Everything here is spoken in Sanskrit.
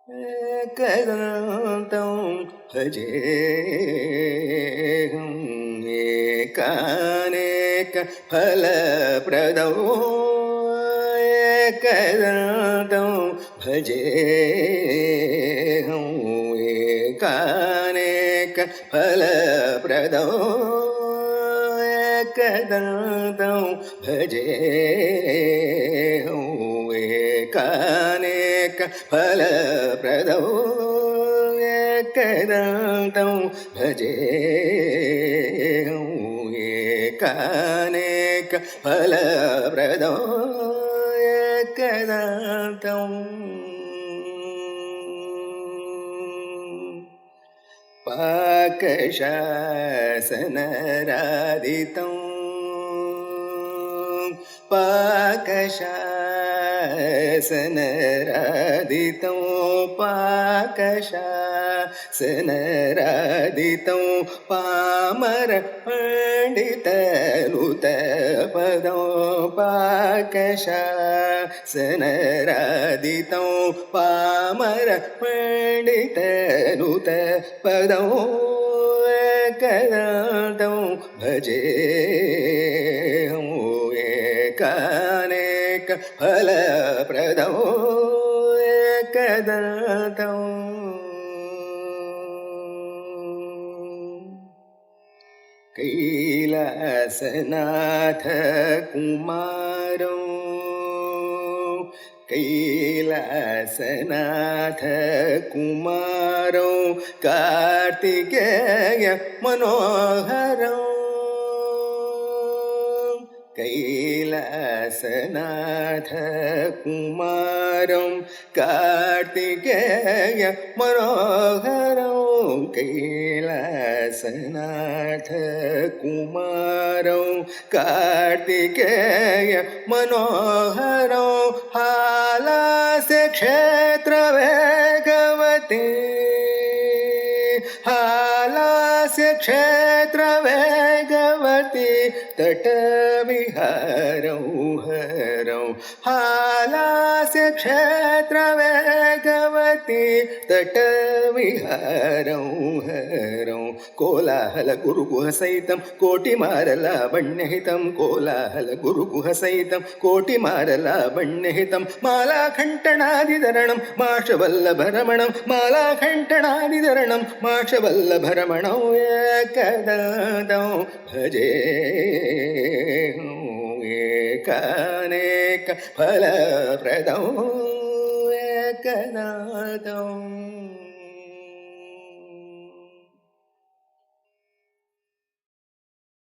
एकदन्तं भजेऽहम् एकानेकफलप्रदं एकदन्तं भजेऽहम् एकानेकफलप्रदं एकदन्तं भजेऽहम् एकानेकफलप्रदं एकदन्तं भजेऽहम् एकानेकफलप्रदं एकदन्तं पाकशासनराधितं पाकशासनराधितं पाकशासनराधितं पामरपण्डितनुतपदं पाकशासनराधितं पामरपण्डितनुतपदं एकदन्तं भजेऽहम् एकानेकफलप्रदं एकदन्तं कैलासनाथ कुमारं कैलासनाथ कुमारं कार्तिकेय मनोहरं कैलासनाथ कुमारं कार्तिकेय मनोहरं कैलासनाथ कुमारं कार्तिकेय मनोहरं हालास्य क्षेत्रवेगवती हालास्य क्षेत्रवेगवती तटविहारं हरं हालास्य क्षेत्रवेगवती तटविहारं हरं कोलाहलगुरुगुहसहितं कोटिमारलावण्यहितं कोलाहलगुरुगुहसहितं कोटिमारलावण्यहितं मालाकण्ठणादिधरणं माषवल्लभरमणं मालाकण्ठणादिधरणं माषवल्लभरमणं एकदन्तं भजेऽहम् एकानेकफलप्रदं एकदन्तं